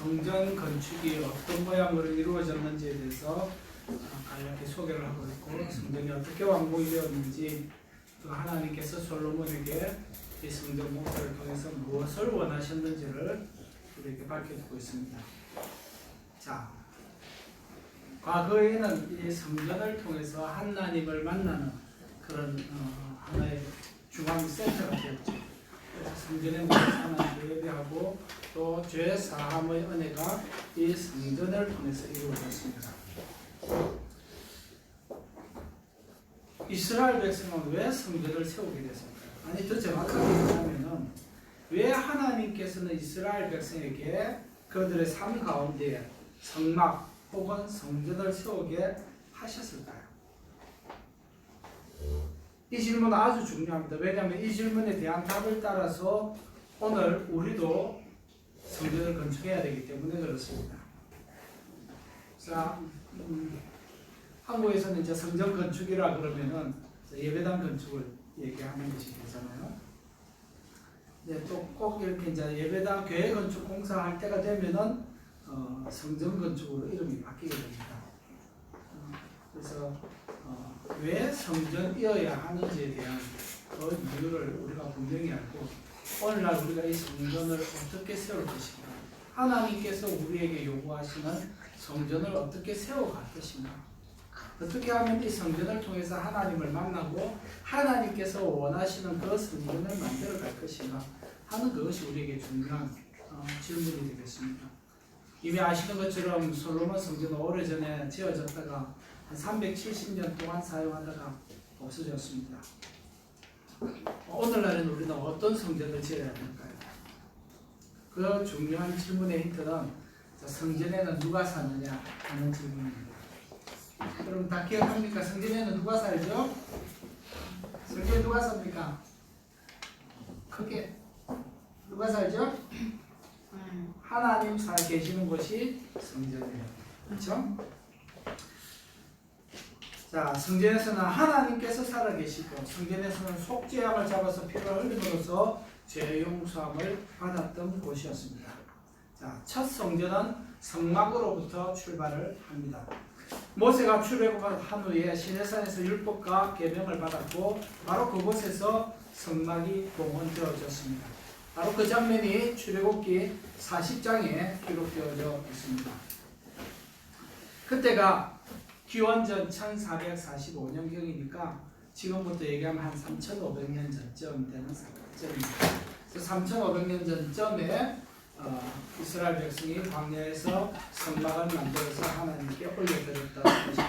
성전 건축이 어떤 모양으로 이루어졌는지에 대해서 간략히 소개를 하고 있고, 성전이 어떻게 완공이 되었는지, 또 하나님께서 솔로몬에게 이 성전 목표를 통해서 무엇을 원하셨는지를 우리에게 밝혀주고 있습니다. 자, 과거에는 이 성전을 통해서 하나님을 만나는 그런 하나의 중앙 센터가 되었죠. 그래서 성전에 모여서 하나님을 예배하고 또 죄 사함의 은혜가 이 성전을 통해서 이루어졌습니다. 이스라엘 백성은 왜 성전을 세우게 됐습니까? 아니, 더 정확하게 얘기하면은 왜 하나님께서는 이스라엘 백성에게 그들의 삶 가운데 성막 혹은 성전을 세우게 하셨을까요? 이 질문은 아주 중요합니다. 왜냐하면 이 질문에 대한 답을 따라서 오늘 우리도 성전을 건축해야 되기 때문에 그렇습니다. 자, 한국에서는 이제 성전 건축이라 그러면은 예배당 건축을 얘기하는 것이 되잖아요. 네, 또 꼭 이렇게 이제 예배당 교회 건축 공사할 때가 되면은 성전 건축으로 이름이 바뀌게 됩니다. 그래서 왜 성전이어야 하는지에 대한 그 이유를 우리가 분명히 알고, 오늘날 우리가 이 성전을 어떻게 세울 것인가, 하나님께서 우리에게 요구하시는 성전을 어떻게 세워갈 것인가, 어떻게 하면 이 성전을 통해서 하나님을 만나고 하나님께서 원하시는 그 성전을 만들어 갈 것인가 하는 그것이 우리에게 중요한 질문이 되겠습니다. 이미 아시는 것처럼 솔로몬 성전은 오래전에 지어졌다가 한 370년 동안 사용하다가 없어졌습니다. 오늘날에는 우리는 어떤 성전을 지어야 할까요? 그 중요한 질문의 힌트는 성전에는 누가 사느냐 하는 질문입니다. 여러분 다 기억합니까? 성전에는 누가 살죠? 성전에 누가 삽니까? 크게 누가 살죠? 하나님 계시는 곳이 성전이에요. 그렇죠? 자, 성전에서는 하나님께서 살아계시고, 성전에서는 속죄함을 잡아서 피를 흘림으로써 죄 용서함을 받았던 곳이었습니다. 자, 첫 성전은 성막으로부터 출발을 합니다. 모세가 출애굽한 후에 시내산에서 율법과 계명을 받았고, 바로 그곳에서 성막이 봉헌되어졌습니다. 바로 그 장면이 출애굽기 40장에 기록되어져 있습니다. 그때가 기원전 1445년경이니까 지금부터 얘기하면 한 3500년 전쯤 되는 사건입니다. 그래서 3500년 전쯤에 이스라엘 백성이 광야에서 성막을 만들어서 하나님께 올려드렸던 것이죠.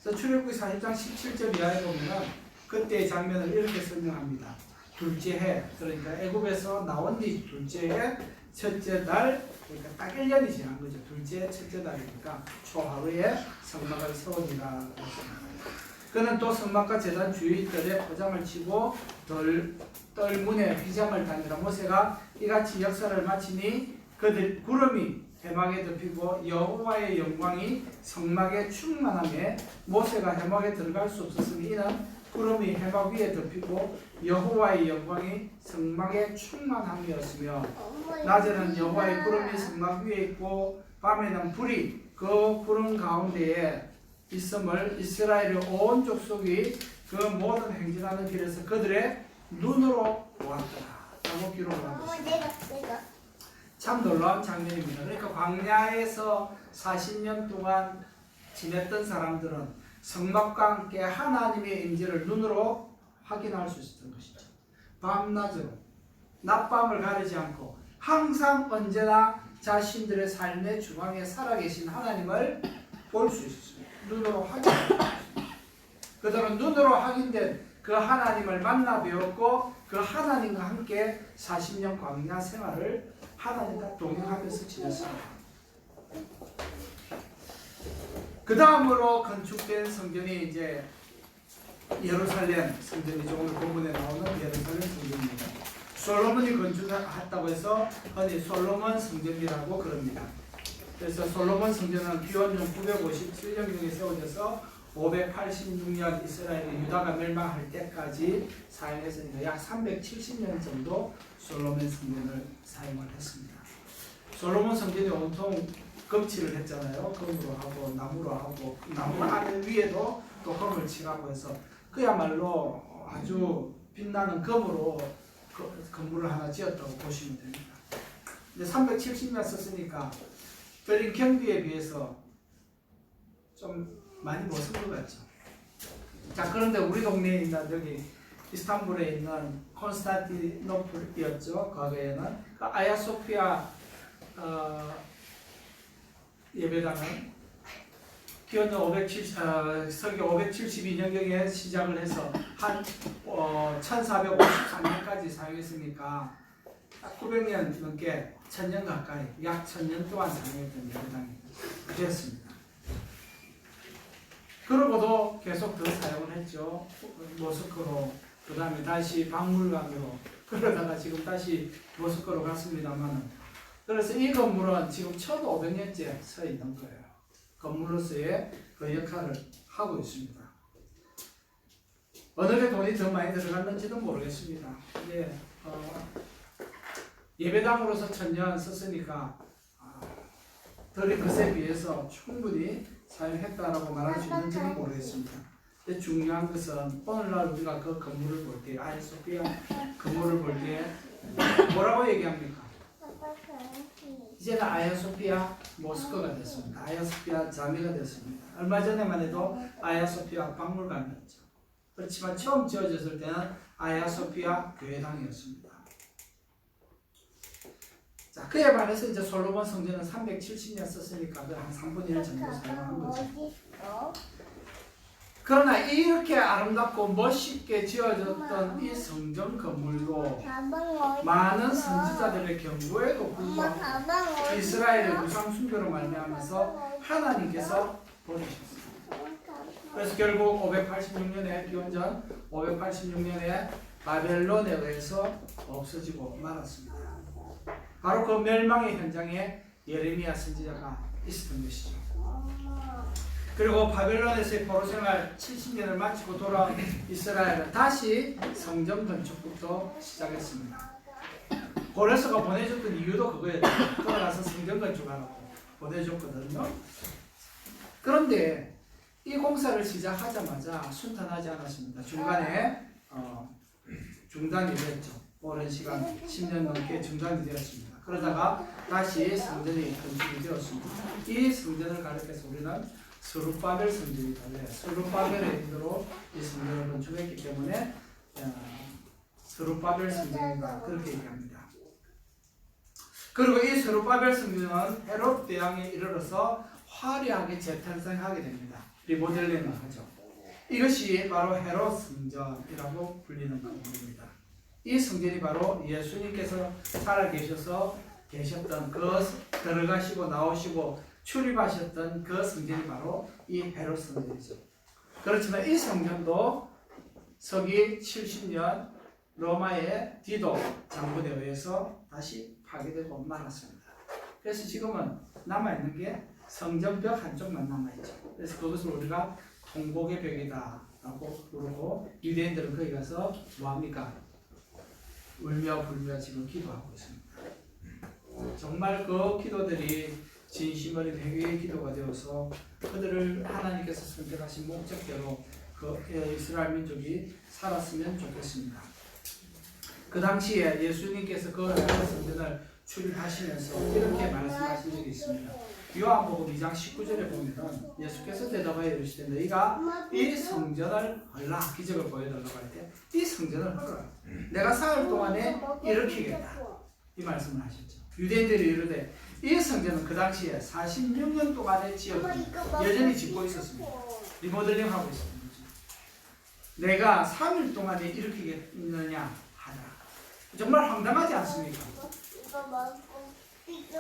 그래서 출애굽기 40장 17절 이하에 보면 그때의 장면을 이렇게 설명합니다. 둘째 해, 그러니까 애굽에서 나온 뒤 둘째 해 첫째 달, 그러니까 딱 1년이 지난 거죠. 둘째 첫째 달이니까 초하루에 성막을 세우니라. 그는 또 성막과 제단 주위 뜰에 포장을 치고 뜰문에 휘장을 다니라. 모세가 이같이 역사를 마치니 그들 구름이 해막에 덮이고 여호와의 영광이 성막에 충만하며 모세가 해막에 들어갈 수 없었으니 이는 구름이 해막 위에 덮이고 여호와의 영광이 성막에 충만함이었으며, 낮에는 여호와의 구름이 성막 위에 있고 밤에는 불이 그 구름 가운데에 있음을 이스라엘의 온 족속이 그 모든 행진하는 길에서 그들의 눈으로 보았더라 라고 기록을 하고 있습니다. 참 놀라운 장면입니다. 그러니까 광야에서 40년 동안 지냈던 사람들은 성막과 함께 하나님의 임재를 눈으로 확인할 수 있었던 것이죠. 밤낮으로 낮밤을 가리지 않고 항상 언제나 자신들의 삶의 중앙에 살아계신 하나님을 볼 수 있었습니다. 눈으로 확인할 수 있습니다. 그들은 눈으로 확인된 그 하나님을 만나 배웠고 그 하나님과 함께 40년 광야 생활을 하나님과 동행하면서 지냈습니다. 그 다음으로 건축된 성전이 이제 예루살렘 성전이죠. 오늘 본문에 나오는 예루살렘 성전입니다. 솔로몬이 건축했다고 해서 흔히 솔로몬 성전이라고 그럽니다. 그래서 솔로몬 성전은 기원전 957년경에 세워져서 586년 이스라엘의 유다가 멸망할 때까지 사용했으니까 약 370년 정도 솔로몬 성전을 사용을 했습니다. 솔로몬 성전이 온통 금칠을 했잖아요. 금으로 하고 나무로 하고 나무 안에 위에도 또 금을 칠하고 해서 그야말로 아주 빛나는 금으로 건물을 하나 지었다고 보시면 됩니다. 이제 370년 썼으니까 들인 경비에 비해서 좀 많이 못 쓴 것 같죠. 자, 그런데 우리 동네에 있는 여기 이스탄불에 있는 콘스탄티노플이었죠. 과거에는 그 아야소피아 예배당은 기원전 서기 572년경에 시작을 해서 한 1454년까지 사용했으니까 900년 넘게 1000년 가까이 약 1000년 동안 사용했던 예배당이 되었습니다. 그러고도 계속 더 사용을 했죠. 모스크로, 그 다음에 다시 박물관으로, 그러다가 지금 다시 모스크로 갔습니다만, 그래서 이 건물은 지금 1500년째 서 있는 거예요. 건물로서의 그 역할을 하고 있습니다. 어느 게 돈이 더 많이 들어갔는지도 모르겠습니다. 이제 예배당으로서 1000년 썼으니까 덜이 것에 비해서 충분히 사용했다라고 말할 수 있는지는 모르겠습니다. 근데 중요한 것은 오늘날 우리가 그 건물을 볼 때, 아야소피아 건물을 볼 때 뭐라고 얘기합니까? 이제는 아야소피아 모스크가 됐습니다. 아야소피아 자미가 됐습니다. 얼마 전에만 해도 아야소피아 박물관이었죠. 그렇지만 처음 지어졌을 때는 아야소피아 교회당이었습니다. 자, 그에 반해서 이제 솔로몬 성전은 370년 썼으니까 그 한 3분의 1 정도 사용한 거죠. 그러나 이렇게 아름답고 멋있게 지어졌던 이 성전 건물도 많은 선지자들의 경고에도 불구하고 이스라엘의 우상 숭배로 말미암아서 하나님께서 버리셨습니다. 그래서 결국 586년에 기원전 586년에 바벨론에 의해서 없어지고 말았습니다. 바로 그 멸망의 현장에 예레미야 선지자가 있었던 것이죠. 그리고 바벨론에서의 포로 생활 70년을 마치고 돌아온 이스라엘은 다시 성전 건축부터 시작했습니다. 고레스가 보내줬던 이유도 그거였죠. 돌아가서 성전 건축하라고 보내줬거든요. 그런데 이 공사를 시작하자마자 순탄하지 않았습니다. 중간에 중단이 됐죠. 오랜 시간 10년 넘게 중단이 되었습니다. 그러다가 다시 성전이 건축이 되었습니다. 이 성전을 가리켜서 우리는 스룹바벨 성전이다. 스룹바벨의 인도로 이 성전을 건축했기 때문에 스룹바벨 성전이다. 그렇게 얘기합니다. 그리고 이 스룹바벨 성전은 헤롯 대왕에 이르러서 화려하게 재탄생하게 됩니다. 리모델링을 하죠. 이것이 바로 헤롯 성전이라고 불리는 건물입니다. 이 성전이 바로 예수님께서 살아계셔서 계셨던 들어가시고 나오시고 출입하셨던 그 성전이 바로 이 헤롯 성전이죠. 그렇지만 이 성전도 서기 70년 로마의 디도 장군에 의해서 다시 파괴되고 말았습니다. 그래서 지금은 남아있는 게 성전벽 한쪽만 남아있죠. 그래서 그것을 우리가 통곡의 벽이다 라고 부르고 유대인들은 거기 가서 뭐합니까? 울며 불며 지금 기도하고 있습니다. 정말 그 기도들이 진심 어린 회개의 기도가 되어서 그들을 하나님께서 선택하신 목적대로 그 이스라엘 민족이 살았으면 좋겠습니다. 그 당시에 예수님께서 그 성전을 출입하시면서 이렇게 말씀하신 적이 있습니다. 요한복음 2장 19절에 보면은 예수께서 대답하여 이르시되 너희가 이 성전을 헐라 기적을 보여달라고 할 때 이 성전을 헐라 내가 사흘 동안에 일으키겠다 이 말씀을 하셨죠. 유대인들이 이르되 이 성전은 그 당시에 46년 동안에 지었고 여전히 짓고 있었습니다. 리모델링하고 있습니다. 내가 3일 동안에 일으키겠느냐 하라. 정말 황당하지 않습니까?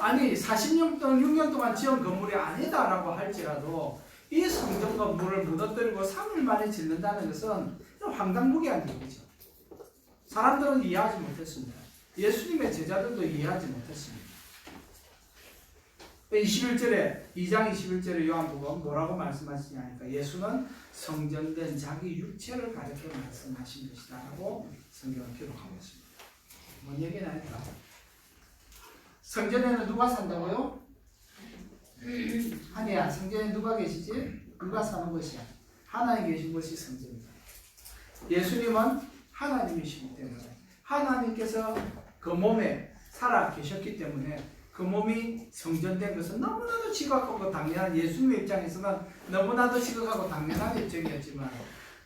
아니 40년 동안 6년 동안 지은 건물이 아니다라고 할지라도 이 성전 건물을 무너뜨리고 3일 만에 짓는다는 것은 황당무계한 얘기죠. 사람들은 이해하지 못했습니다. 예수님의 제자들도 이해하지 못했습니다. 21절에 2장 21절에 요한복음 뭐라고 말씀하시냐 하니까 예수는 성전된 자기 육체를 가리켜 말씀하신 것이다 라고 성경을 기록하고 있습니다. 뭔 얘기냐 하니까 성전에는 누가 산다고요? 한이야, 성전에 누가 계시지? 누가 사는 것이야? 하나님 계신 것이 성전이다. 예수님은 하나님이시기 때문에 하나님께서 그 몸에 살아 계셨기 때문에 그 몸이 성전된 것은 너무나도 지극하고 당연한, 예수님 입장에서는 너무나도 지극하고 당연한 입장이었지만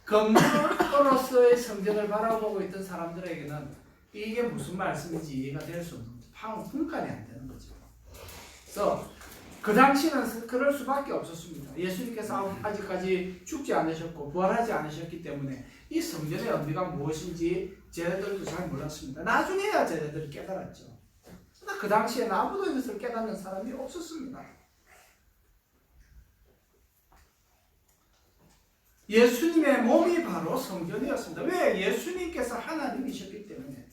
건물로서의 성전을 바라보고 있던 사람들에게는 이게 무슨 말씀인지 이해가 될 수 없는 거죠. 분간이 안 되는 거죠. 그래서 그 당시는 그럴 수밖에 없었습니다. 예수님께서 아직까지 죽지 않으셨고 부활하지 않으셨기 때문에 이 성전의 의미가 무엇인지 제자들도 잘 몰랐습니다. 나중에야 제자들이 깨달았죠. 그러나 그 당시에는 아무도 이것을 깨닫는 사람이 없었습니다. 예수님의 몸이 바로 성전이었습니다. 왜? 예수님께서 하나님이셨기 때문에.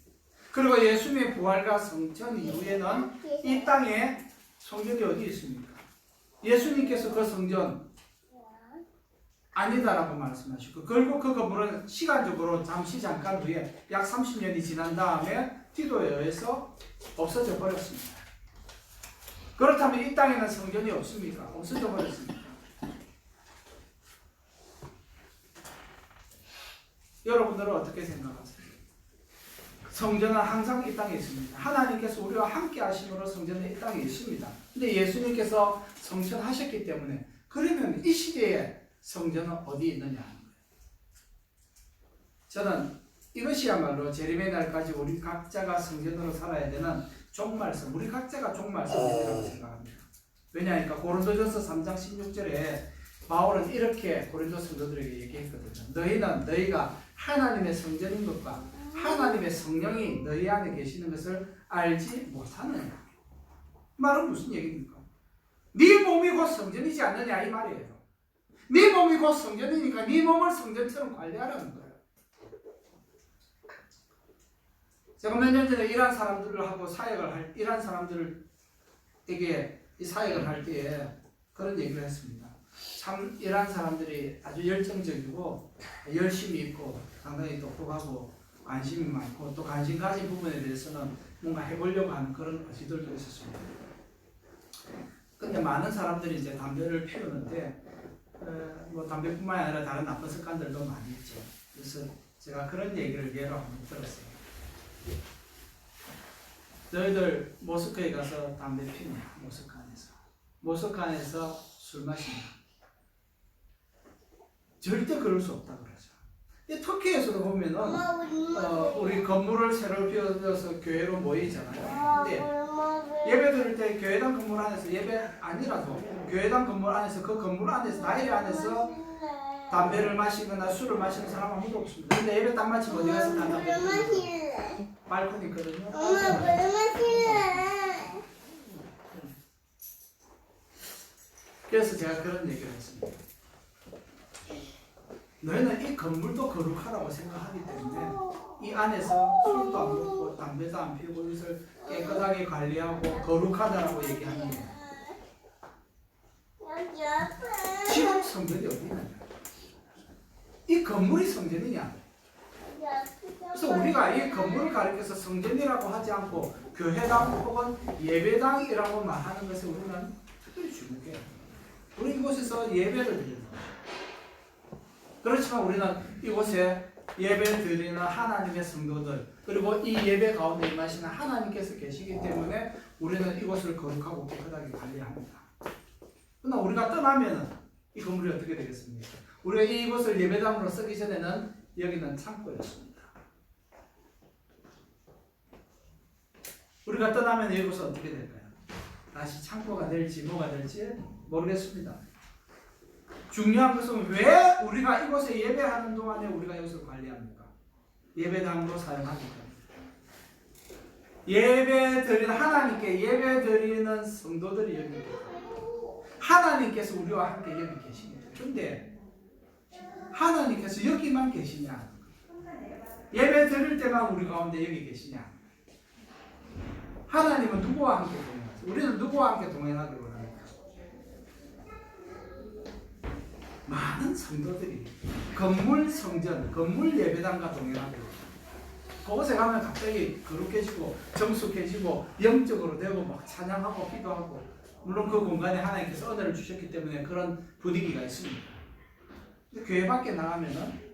그리고 예수님의 부활과 성천 이후에는 이 땅에 성전이 어디 있습니까? 예수님께서 그 성전 아니다라고 말씀하시고, 결국 그 건물은 시간적으로 잠깐 후에 약 30년이 지난 다음에 디도에 의해서 없어져 버렸습니다. 그렇다면 이 땅에는 성전이 없습니까? 없어져 버렸습니다. 여러분들은 어떻게 생각하세요? 성전은 항상 이 땅에 있습니다. 하나님께서 우리와 함께 하심으로 성전은 이 땅에 있습니다. 근데 예수님께서 성천하셨기 때문에, 그러면 이 시대에 성전은 어디 있느냐 하는 거예요. 저는 이것이야말로 재림의 날까지 우리 각자가 성전으로 살아야 되는 종말성, 우리 각자가 종말성이라고 생각합니다. 왜냐하니까 고린도전서 3장 16절에 바울은 이렇게 고린도 성도들에게 얘기했거든요. 너희가 하나님의 성전인 것과 하나님의 성령이 너희 안에 계시는 것을 알지 못하느냐. 말은 무슨 얘기입니까? 네 몸이 곧 성전이지 않느냐 이 말이에요. 네 몸이 곧 성전이니까 네 몸을 성전처럼 관리하라는 거예요. 제가 몇 년 전에 이란 사람들을 하고 이란 사람들에게 이 사역을 할 때에 그런 얘기를 했습니다. 참 이란 사람들이 아주 열정적이고 열심히 있고 상당히 똑똑하고 관심이 많고 또 관심 가진 부분에 대해서는 뭔가 해보려고 하는 그런 의지들도 있었습니다. 근데 많은 사람들이 이제 담배를 피우는데 뭐 담배뿐만 아니라 다른 나쁜 습관들도 많이 있죠. 그래서 제가 그런 얘기를 예로 한번 들었어요. 너희들 모스크에 가서 담배 피우냐? 모스크안에서 술 마시냐? 절대 그럴 수 없다 그러죠. 터키에서도 보면은 우리 건물을 새로 비워서 교회로 모이잖아요. 근데 예배 드릴 때 교회당 건물 안에서 예배 아니라도 교회당 건물 안에서 그 건물 안에서 다이리 안에서 담배를 마시거나 술을 마시는 사람 아무도 없습니다. 근데 예배 딱 마치고 어디 가서 다 담배 피우는 발코니 있거든요. 엄마 물 마실래. 그래서 제가 그런 얘기를 했습니다. 너희는 이 건물도 거룩하다고 생각하기 때문에 이 안에서 술도 안 먹고 담배도 안 피우고 이것을 깨끗하게 관리하고 거룩하다라고 얘기하는 거예요. 지금 성전이 어디 있느냐? 이 건물이 성전이냐? 그래서 우리가 이 건물을 가리켜서 성전이라고 하지 않고 교회당 혹은 예배당이라고 말하는 것에 우리는 특별히 주목해야 합니다. 우리 이곳에서 예배를 드리는 거예요. 그렇지만 우리는 이곳에 예배 드리는 하나님의 성도들, 그리고 이 예배 가운데 임하시는 하나님께서 계시기 때문에 우리는 이곳을 거룩하고 깨끗하게 관리합니다. 그러나 우리가 떠나면 이 건물이 어떻게 되겠습니까? 우리가 이곳을 예배당으로 쓰기 전에는 여기는 창고였습니다. 우리가 떠나면 이곳은 어떻게 될까요? 다시 창고가 될지 뭐가 될지 모르겠습니다. 중요한 것은 왜 우리가 이곳에 예배하는 동안에 우리가 이것을 관리합니까? 예배당으로 사용하기 때문에. 하나님께 예배 드리는 성도들이 여기 있습니다. 하나님께서 우리와 함께 여기 계십니다. 그런데 하나님께서 여기만 계시냐? 예배 드릴 때만 우리 가운데 여기 계시냐? 하나님은 누구와 함께 동행하세요? 우리는 누구와 함께 동행하기를 원합니까? 많은 성도들이 건물 성전, 건물 예배당과 동행하기를 원합니다. 그곳에 가면 갑자기 거룩해지고 정숙해지고 영적으로 되고 막 찬양하고 기도하고, 물론 그 공간에 하나님께서 은혜를 주셨기 때문에 그런 분위기가 있습니다. 근데 교회 밖에 나가면은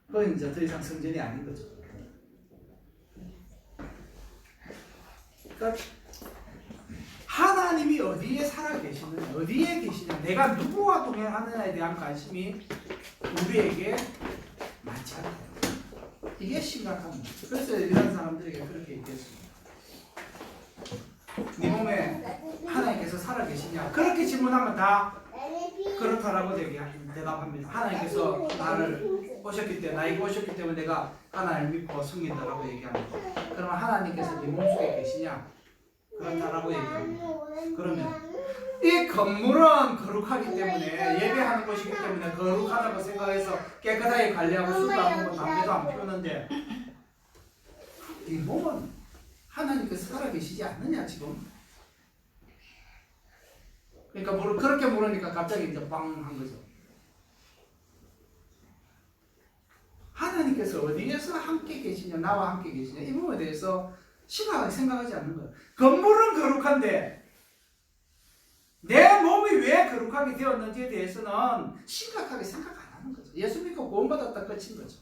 그건 이제 더 이상 성전이 아닌 거죠. 그러니까 하나님이 어디에 살아 계시느냐, 어디에 계시냐, 내가 누구와 동행하느냐에 대한 관심이 우리에게 많지 않아요. 이게 심각합니다. 그래서 이런 사람들에게 그렇게 얘기했습니다. 네 몸에 하나님께서 살아 계시냐? 그렇게 질문하면 다 그렇다라고 대답합니다. 하나님께서 나를 오셨기 때문에, 나에게 오셨기 때문에 내가 하나님을 믿고 섬긴다라고 얘기합니다. 그러면 하나님께서 네 몸속에 계시냐? 그렇다라고 얘기합니다. 그러면 이 건물은 거룩하기 때문에, 예배하는 곳이기 때문에 거룩하다고 생각해서 깨끗하게 관리하고 술도 안 먹고 담배도 안 피우는데, 이 몸은 하나님께서 살아계시지 않느냐 지금? 그러니까 그렇게 물으니까 갑자기 이제 빵 한 거죠. 하나님께서 어디에서 함께 계시냐, 나와 함께 계시냐, 이 부분에 대해서 심각하게 생각하지 않는 거예요. 건물은 거룩한데 내 몸이 왜 거룩하게 되었는지에 대해서는 심각하게 생각 안 하는 거죠. 예수 믿고 구원받았다 끝인 거죠.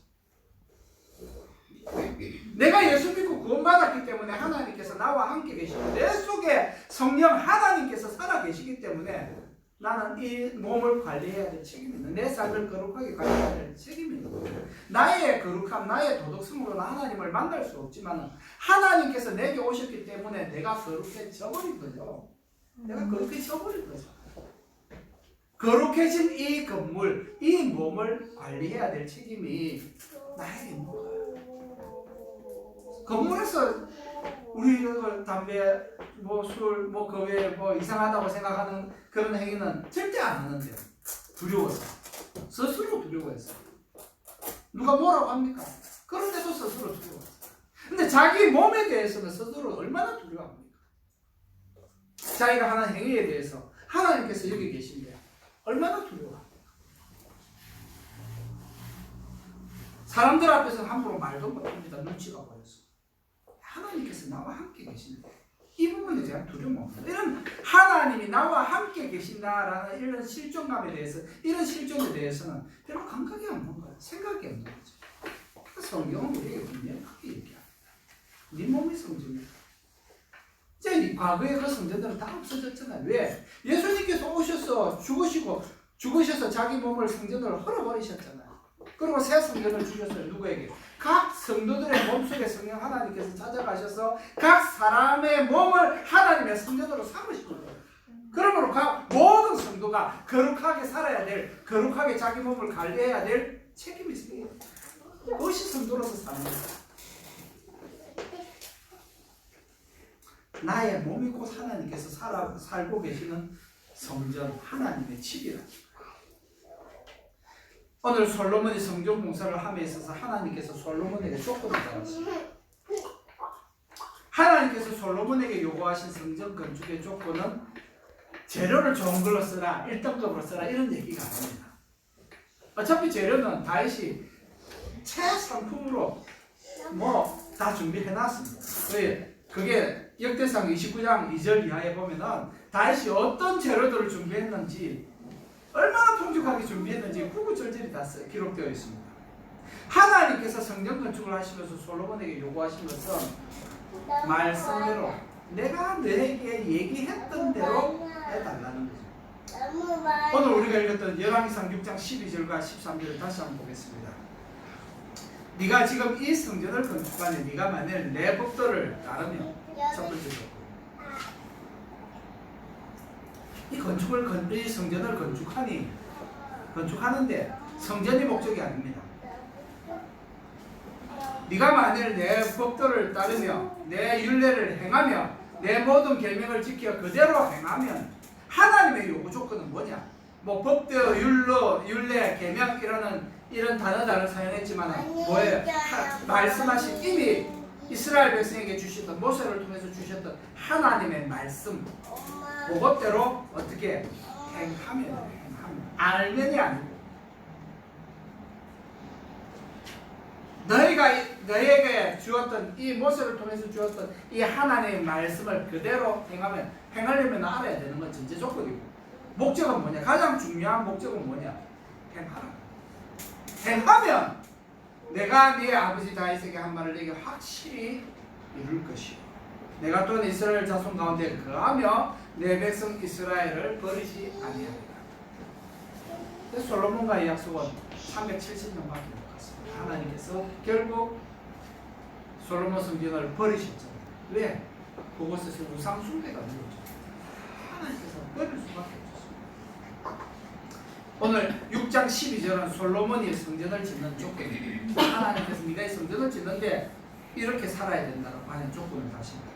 내가 예수 믿고 구원받았기 때문에 하나님께서 나와 함께 계시고, 내 속에 성령 하나님께서 살아 계시기 때문에 나는 이 몸을 관리해야 될 책임이 있는, 내 삶을 거룩하게 관리해야 될 책임이 있는 거예요. 나의 거룩함, 나의 도덕성으로는 하나님을 만날 수 없지만 하나님께서 내게 오셨기 때문에 내가 거룩해져 버린 거죠. 내가 거룩해져 버린 거죠. 거룩해진 이 건물, 이 몸을 관리해야 될 책임이 나에게 있는 거예요. 건물에서 우리 담배, 술, 그 외에 이상하다고 생각하는 그런 행위는 절대 안 하는데요. 두려워서. 스스로 두려워해서. 누가 뭐라고 합니까? 그런데도 스스로 두려워해서. 근데 자기 몸에 대해서는 스스로 얼마나 두려워합니까? 자기가 하는 행위에 대해서 하나님께서 여기 계신데 얼마나 두려워합니까? 사람들 앞에서 함부로 말도 못합니다. 눈치가 보여서. 하나님께서 나와 함께 계신다. 이 부분에 대한 두려움 없다. 이런 하나님이 나와 함께 계신다라는 이런 실존감에 대해서, 이런 실존에 대해서는 별로 감각이 없는 거예요. 생각이 없는 거죠. 성경은 우리에게 분명하게 얘기합니다. 네 몸이 성전이다. 이제 이 과거의 그 성전들은 다 없어졌잖아요. 왜? 예수님께서 오셔서 죽으셔서 자기 몸을 성전으로 헐어버리셨잖아요. 그리고 새 성전을 주셨어요. 누구에게? 각 성도들의 몸속에 성령 하나님께서 찾아가셔서 각 사람의 몸을 하나님의 성전으로 삼으신 거예요. 그러므로 모든 성도가 거룩하게 살아야 될, 거룩하게 자기 몸을 관리해야 될 책임이 있습니다. 그것이 성도로서 사는 거예요. 나의 몸이 곧 하나님께서 살고 계시는 성전, 하나님의 집이라. 오늘 솔로몬이 성전 공사를 함에 있어서 하나님께서 솔로몬에게 조건을 달았습니다. 하나님께서 솔로몬에게 요구하신 성전 건축의 조건은 재료를 좋은 걸로 쓰라, 1등급으로 쓰라 이런 얘기가 아닙니다. 어차피 재료는 다윗이 최상품으로 다 준비해놨습니다. 그게 역대상 29장 2절 이하에 보면은 다윗이 어떤 재료들을 준비했는지, 얼마나 풍족하게 준비했는지 구구절절히 다 기록되어 있습니다. 하나님께서 성전 건축을 하시면서 솔로몬에게 요구하신 것은 말씀대로, 내가 너에게 얘기했던 대로 해달라는 거죠. 오늘 우리가 읽었던 열왕기상 6장 12절과 13절을 다시 한번 보겠습니다. 네가 지금 이 성전을 건축하니 네가 만일 내 법도를 따르면, 첫 번째 조건, 이 성전을 건축하는데 성전이 목적이 아닙니다. 네가 만일 내 법도를 따르며 내 율례를 행하며 내 모든 계명을 지켜 그대로 행하면, 하나님의 요구 조건은 뭐냐? 법도, 율례, 계명 이런 단어를 사용했지만 뭐예요? 말씀하신, 이미 이스라엘 백성에게 주셨던, 모세를 통해서 주셨던 하나님의 말씀, 그것대로 어떻게 행하면, 알면이 아니고, 너에게 주었던 이 모세를 통해서 주었던 이 하나님의 말씀을 그대로 행하려면 알아야 되는 건 전제 조건이고, 목적은 뭐냐? 가장 중요한 목적은 뭐냐? 행하라. 행하면 내가 네 아버지 다윗에게 한 말을 내게 확실히 이룰 것이요, 내가 또한 이스라엘 자손 가운데 거하며 내 백성 이스라엘을 버리지 아니하리라. 솔로몬과의 약속은 370년밖에 못 갔습니다. 하나님께서 결국 솔로몬 성전을 버리셨잖아요. 왜? 그곳에서 우상 숭배가 이루어졌어요. 하나님께서 버릴 수밖에 없었어요. 오늘 6장 12절은 솔로몬이 성전을 짓는 조건입니다. 하나님께서 네가 이 성전을 짓는데 이렇게 살아야 된다고 하는 조건을 다십니다.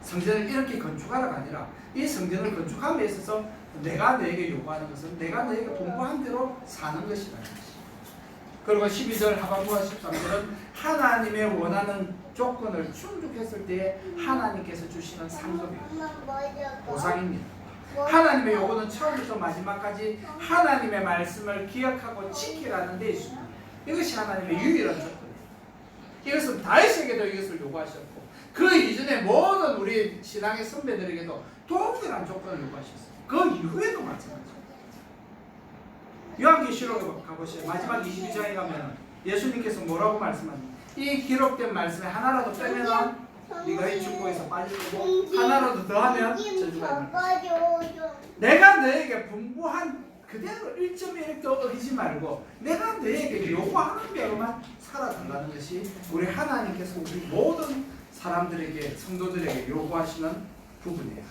성전을 이렇게 건축하라가 아니라 이 성전을 건축함에 있어서 내가 너에게 요구하는 것은 내가 너에게 공부한 대로 사는 것이라는 것입니다. 그리고 12절 하반부와 13절은 하나님의 원하는 조건을 충족했을 때 하나님께서 주시는 상급입니다. 보상입니다. 하나님의 요구는 처음부터 마지막까지 하나님의 말씀을 기억하고 지키라는 데 있습니다. 이것이 하나님의 유일한 조건이에요. 이것은 다윗에게도 이것을 요구하셨고 그 이전에 모든 우리 신앙의 선배들에게도 동일한 조건을 요구하셨어요. 그 이후에도 마찬가지입니다. 요한계시록에 가보시죠. 마지막 22장에 가면 예수님께서 뭐라고 말씀하십니까? 이 기록된 말씀에 하나라도 빼면 네가 이 축복에서 빠질 거고 하나라도 더하면 저주가 있는 것이다. 내가 너에게 분부한 그대로 1.1도 어기지 말고 내가 너에게 요구하는 대로만 살아달라는 것이 우리 하나님께서 우리 모든 사람들에게, 성도들에게 요구하시는 부분이에요.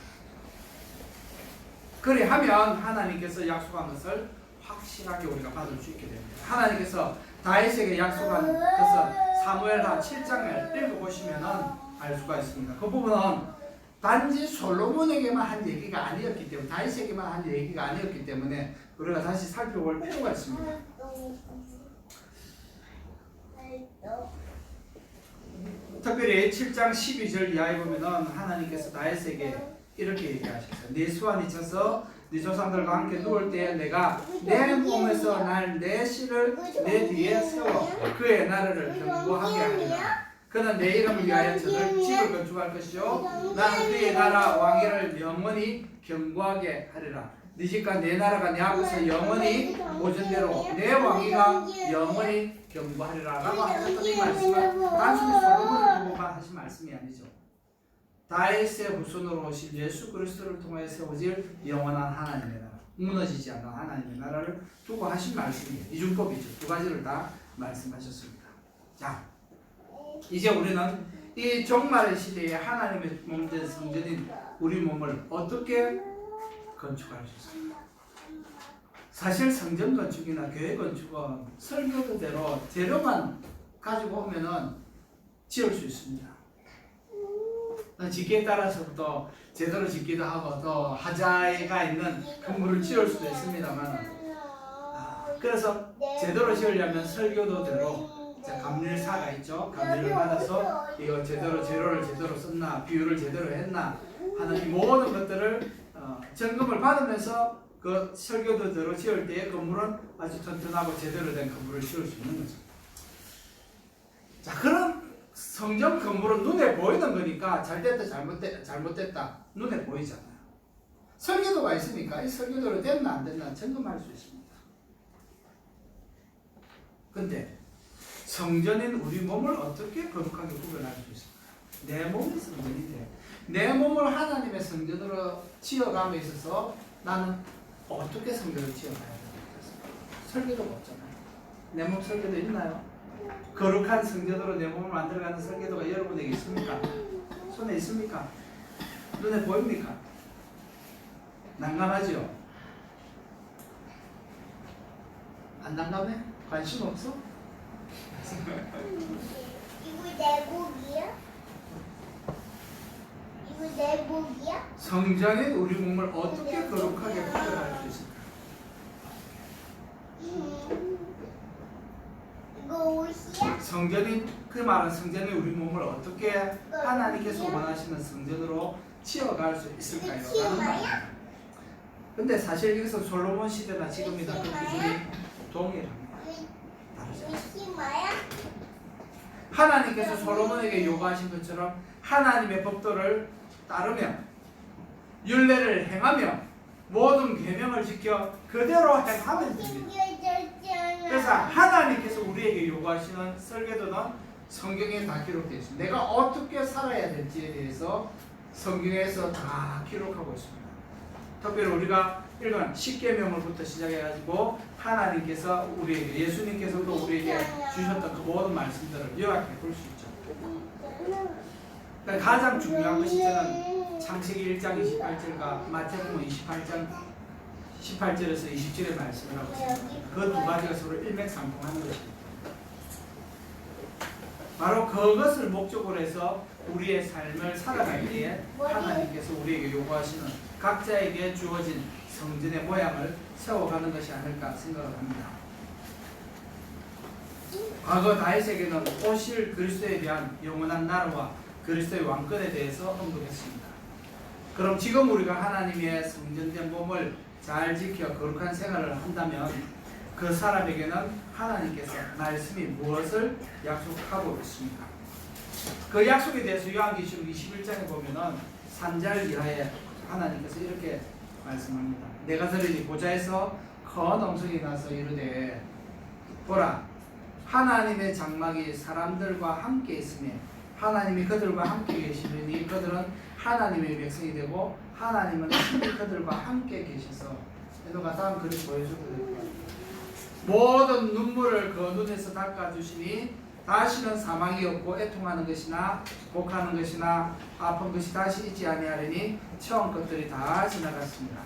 그리하면 하나님께서 약속한 것을 확실하게 우리가 받을 수 있게 됩니다. 하나님께서 다윗에게 약속한 것은 사무엘하 7장을 읽어보시면 알 수가 있습니다. 그 부분은 단지 솔로몬에게만 한 얘기가 아니었기 때문에, 다윗에게만 한 얘기가 아니었기 때문에 우리가 다시 살펴볼 필요가 있습니다. 특별히 7장 12절 이하에 보면 하나님께서 다윗에게 이렇게 얘기하셨어요. 네 수완이 쳐서 네 조상들과 함께 누울 때에 내가 내 몸에서 날 내 씨를 내 뒤에 세워 그의 나라를 견고하게 하리라. 그는 내 이름을 위하여 저들 집을 건축할 것이요 나는 그의 나라 왕위를 영원히 견고하게 하리라. 네 집과 내 나라가 내 앞에서 영원히 보존대로 내 왕위가 영원히 견고하리라 라고 하셨던 이 말씀은 단순히 솔로몬을 두고만 하신 말씀이 아니죠. 다윗의 후손으로 오신 예수 그리스도를 통하여 세워질 영원한 하나님의 나라, 무너지지 않는 하나님의 나라를 두고 하신 말씀이에요. 이중법이죠. 두 가지를 다 말씀하셨습니다. 자, 이제 우리는 이 종말의 시대에 하나님의 몸된 성전인 우리 몸을 어떻게 건축할 수 있습니까? 사실 성전 건축이나 교회 건축은 설교대로 재료만 가지고 오면은 지을 수 있습니다. 짓기에 따라서부터 제대로 짓기도 하고 또 하자가 있는 건물을 지을 수도 있습니다만, 그래서 제대로 지으려면 설교도대로 감리사가 있죠. 감리를 받아서 이거 제대로 재료를 제대로 썼나, 비율을 제대로 했나 하는 이 모든 것들을 점검을 받으면서 그 설교도대로 지을 때의 건물은 아주 튼튼하고 제대로 된 건물을 지을 수 있는 거죠. 자, 그런 성전 건물은 눈에 보이는 거니까 잘됐다 잘못됐다 눈에 보이잖아요. 설교도가 있으니까 이 설교도로 됐나 안 됐나 점검할 수 있습니다. 근데 성전인 우리 몸을 어떻게 거룩하게 구별할 수 있을까? 내 몸이 성전인데 내 몸을 하나님의 성전으로 지어감에 있어서 나는 어떻게 성전을 지어가야 되겠습니까? 설교도가 없잖아요. 내 몸 설교도 있나요? 거룩한 성전으로 내 몸을 만들어가는 설교도가 여러분에게 있습니까? 손에 있습니까? 눈에 보입니까? 난감하죠? 안 난감해? 관심 없어? 이거 내 목이야? 이거 내 목이야? 성전인 우리 몸을 어떻게 거룩하게 구별할 수 있을까? 이거 옷이야? 성전인, 그 말은 성전인 우리 몸을 어떻게 하나님께서 원하시는 성전으로 치어갈 수 있을까요? 라는 말입니다. 근데 사실 여기서 솔로몬 시대나 지금이나 그 기준이 동일합니다. 다르지 않습니다. 옷이 뭐야? 하나님께서 솔로몬에게 요구하신 것처럼 하나님의 법도를 따르며 율례를 행하며 모든 계명을 지켜 그대로 행하면 됩니다. 그래서 하나님께서 우리에게 요구하시는 설계도는 성경에 다 기록되어 있습니다. 내가 어떻게 살아야 될지에 대해서 성경에서 다 기록하고 있습니다. 특별히 우리가 읽은 십계명을부터 시작해가지고 하나님께서 우리에게, 예수님께서도 우리에게 주셨던 그 모든 말씀들을 요약해 볼 수 있죠. 그러니까 가장 중요한 것이 저는 창세기 1장 28절과 마태복음 28장 18절에서 20절의 말씀을 하고 있습니다. 그 두 가지가 서로 일맥상통하는 것입니다. 바로 그것을 목적으로 해서 우리의 삶을 살아가기에 하나님께서 우리에게 요구하시는 각자에게 주어진 성전의 모양을 세워가는 것이 아닐까 생각을 합니다. 과거 다윗에게는 오실 그리스도에 대한 영원한 나라와 그리스도의 왕권에 대해서 언급했습니다. 그럼 지금 우리가 하나님의 성전된 몸을 잘 지켜 거룩한 생활을 한다면 그 사람에게는 하나님께서 말씀이 무엇을 약속하고 있습니까? 그 약속에 대해서 요한계시록 21장에 보면은 3절 이하에 하나님께서 이렇게 말씀합니다. 내가 들으니 보좌에서 큰 음성이 나서 이르되 보라 하나님의 장막이 사람들과 함께 있으며 하나님이 그들과 함께 계시느니 그들은 하나님의 백성이 되고 하나님은 친히 그들과 함께 계셔서 너가 다음 그림 보여줘도 될 것 같아요. 모든 눈물을 그 눈에서 닦아주시니 다시는 사망이 없고 애통하는 것이나 곡하는 것이나 아픈 것이 다시 있지 아니하리니 처음 것들이 다 지나갔습니다.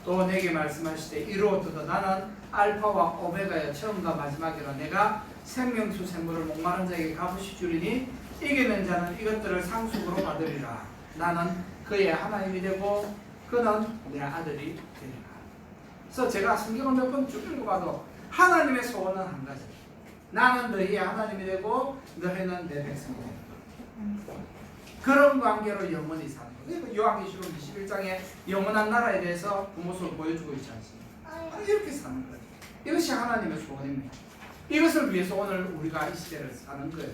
또 내게 말씀하시되 이루었도다 나는 알파와 오메가여 처음과 마지막이라 내가 생명수 생물을 목마른 자에게 값으시 주리니 이기는 자는 이것들을 상속으로 받으리라. 나는 그의 하나님이 되고 그는 내 아들이 되리라. 그래서 제가 성경을 몇 번 쭉 읽어봐도 하나님의 소원은 한 가지. 나는 너희의 하나님이 되고 너희는 내 백성이 되리라. 그런 관계로 영원히 사는 거예요. 요한계시록 21장에 영원한 나라에 대해서 그 모습을 보여주고 있지 않습니까? 이렇게 사는 거예요. 이것이 하나님의 소원입니다. 이것을 위해서 오늘 우리가 이 시대를 사는 거예요.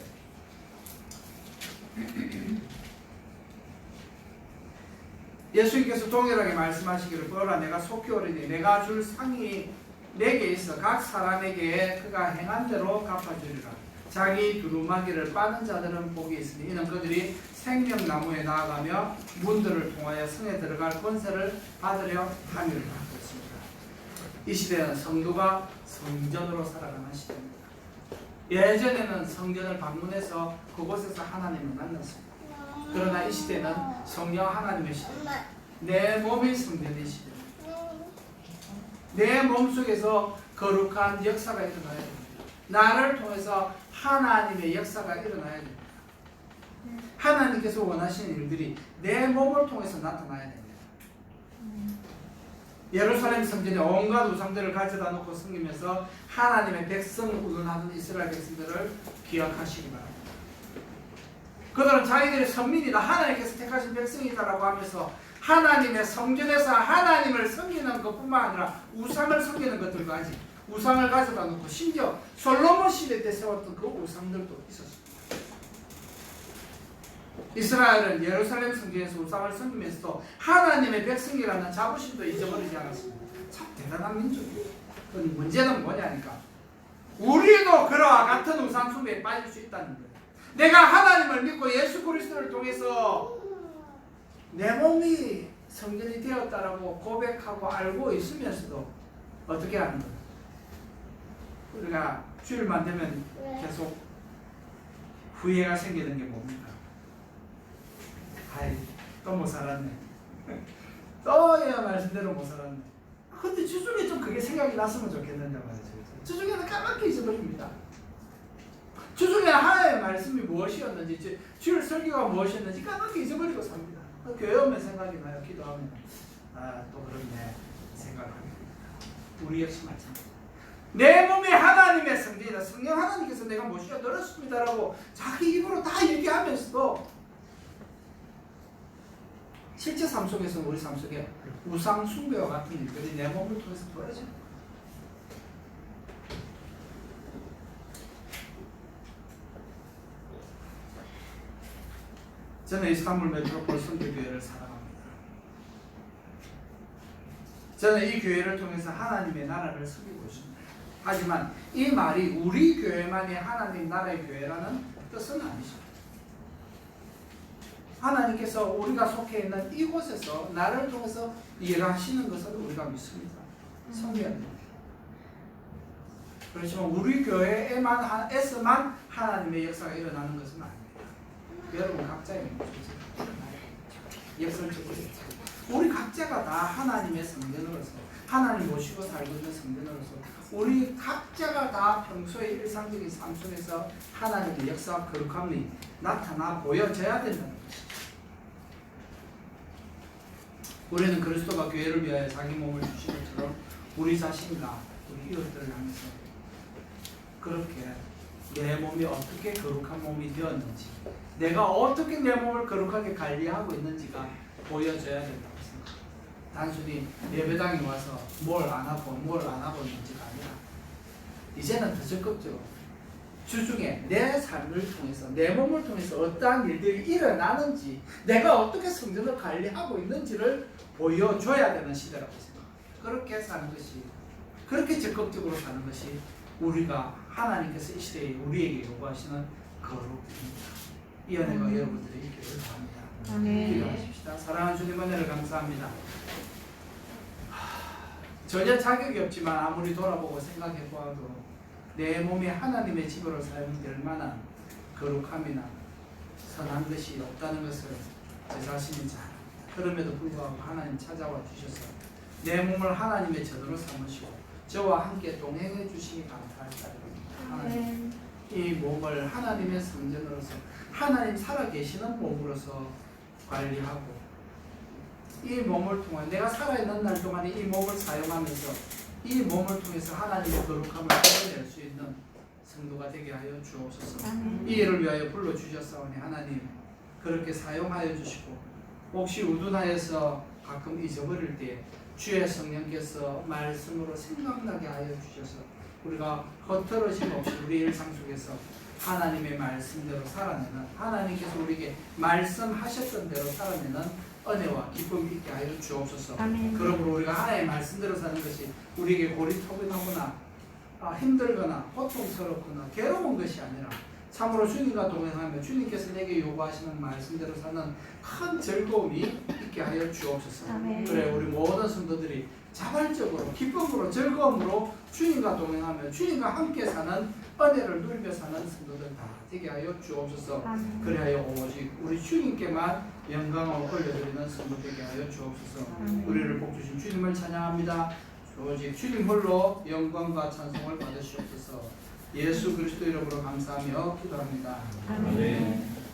예수님께서 동일하게 말씀하시기를 보라 내가 속히 오리니 내가 줄 상이 내게 있어 각 사람에게 그가 행한 대로 갚아주리라. 자기 두루마기를 빠는 자들은 복이 있으니 이는 그들이 생명나무에 나아가며 문들을 통하여 성에 들어갈 권세를 받으려 함이라. 그렇습니다. 이 시대는 성도가 성전으로 살아가는 시대입니다. 예전에는 성전을 방문해서 그곳에서 하나님을 만났습니다. 그러나 이 시대는 성령 하나님의 시대입니다. 내 몸이 성전의 시대입니다. 내 몸속에서 거룩한 역사가 일어나야 됩니다. 나를 통해서 하나님의 역사가 일어나야 됩니다. 하나님께서 원하시는 일들이 내 몸을 통해서 나타나야 됩니다. 예루살렘 성전에 온갖 우상들을 가져다 놓고 섬기면서 하나님의 백성을 운운하는 이스라엘 백성들을 기억하시기 바랍니다. 그들은 자기들의 선민이다, 하나님께서 택하신 백성이다라고 하면서 하나님의 성전에서 하나님을 섬기는 것뿐만 아니라 우상을 섬기는 것들까지 우상을 가져다 놓고 심지어 솔로몬 시대 때 세웠던 그 우상들도 있었습니다. 이스라엘은 예루살렘 성전에서 우상을 섬기면서도 하나님의 백성이라는 자부심도 잊어버리지 않았습니다. 참 대단한 민족이에요. 그건 문제는 뭐냐니까 우리도 그와 같은 우상 숭배에 빠질 수 있다는 거예요. 내가 하나님을 믿고 예수 그리스도를 통해서 내 몸이 성전이 되었다라고 고백하고 알고 있으면서도 어떻게 하는 거예요? 우리가 주일만 되면 계속 후회가 생기는 게 뭡니까? 아이, 또 못 살았네. 또 얘가 말씀대로 못 살았네. 근데 주중에 좀 그게 생각이 났으면 좋겠는데 말이죠. 주중에는 까맣게 잊어버립니다. 주중에 하나님의 말씀이 무엇이었는지, 주일 설교가 무엇이었는지 까맣게 잊어버리고 삽니다. 교회 오면 생각이 나요. 기도하면 또 그렇네 생각합니다. 우리 역시 마찬가지입니다. 내 몸이 하나님의 성전이다. 성령 하나님께서 내가 모시어 들었습니다라고 자기 입으로 다 얘기하면서도 실제 삶 속에서는 우리 삶 속에 우상 숭배와 같은 일들이 내 몸을 통해서 벌어집니다. 저는 이스탄불 메트로폴 선교교회를 사랑합니다. 저는 이 교회를 통해서 하나님의 나라를 섬기고 있습니다. 하지만 이 말이 우리 교회만이 하나님 나라의 교회라는 뜻은 아니죠. 하나님께서 우리가 속해 있는 이곳에서 나를 통해서 일하시는 것을 우리가 믿습니다. 섬겨야 됩니다. 그렇지만 우리 교회에서만 하나님의 역사가 일어나는 것은 아닙니다. 여러분 각자의 문제죠. 역설적으로 우리 각자가 다 하나님의 성전으로서 하나님 모시고 살고 있는 성전으로서 우리 각자가 다 평소의 일상적인 삶 속에서 하나님의 역사와 거룩함이 나타나 보여져야 된다는 것입니다. 우리는 그리스도가 교회를 위하여 자기 몸을 주신 것처럼 우리 자신과 우리 이웃들을 향해서 그렇게 내 몸이 어떻게 거룩한 몸이 되었는지, 내가 어떻게 내 몸을 거룩하게 관리하고 있는지가 보여져야 된다고 생각합니다. 단순히 예배당에 와서 뭘 안 하고 있는지가 아니라 이제는 더 적극적으로 주중에 내 삶을 통해서 내 몸을 통해서 어떠한 일들이 일어나는지, 내가 어떻게 성전을 관리하고 있는지를 보여줘야 되는 시대라고 생각합니다. 그렇게 사는 것이, 그렇게 적극적으로 사는 것이 우리가 하나님께서 이 시대에 우리에게 요구하시는 거룩입니다. 이 은혜가 여러분들의 있기를 바랍니다. 기도하십시다. 사랑하는 주님, 은혜를 감사합니다. 전혀 자격이 없지만 아무리 돌아보고 생각해 보아도 내 몸이 하나님의 집으로 사용될 만한 거룩함이나 선한 것이 없다는 것을 제 자신이 잘 압니다. 그럼에도 불구하고 하나님 찾아와 주셔서 내 몸을 하나님의 전으로 삼으시고 저와 함께 동행해 주시기 감사할 따름입니다. 하나님, 이 몸을 하나님의 성전으로서 하나님 살아계시는 몸으로서 관리하고 이 몸을 통해 내가 살아있는 날 동안에 이 몸을 사용하면서 이 몸을 통해서 하나님의 거룩함을 드러낼 수 있는 성도가 되게 하여 주옵소서. 이 일을 위하여 불러주셨사오니 하나님 그렇게 사용하여 주시고 혹시 우둔하여서 가끔 잊어버릴 때 주의 성령께서 말씀으로 생각나게 하여 주셔서 우리가 허털어짐 없이 우리 일상 속에서 하나님의 말씀대로 살아내는, 하나님께서 우리에게 말씀하셨던 대로 살아내는 은혜와 기쁨이 있게 하여 주옵소서. 그러므로 우리가 하나님의 말씀대로 사는 것이 우리에게 고리타분하거나 힘들거나 고통스럽거나 괴로운 것이 아니라 참으로 주님과 동행하며 주님께서 내게 요구하시는 말씀대로 사는 큰 즐거움이 있게 하여 주옵소서. 그래 우리 모든 성도들이 자발적으로 기쁨으로 즐거움으로 주님과 동행하며 주님과 함께 사는 은혜를 누리며 사는 성도들 다 되게 하여 주옵소서. 그래야 오직 우리 주님께만 영광을 올려드리는 성도 되게 하여 주옵소서. 우리를 복주신 주님을 찬양합니다. 오직 주님 홀로 영광과 찬송을 받으시옵소서. 예수 그리스도 이름으로 감사하며 기도합니다. 아멘.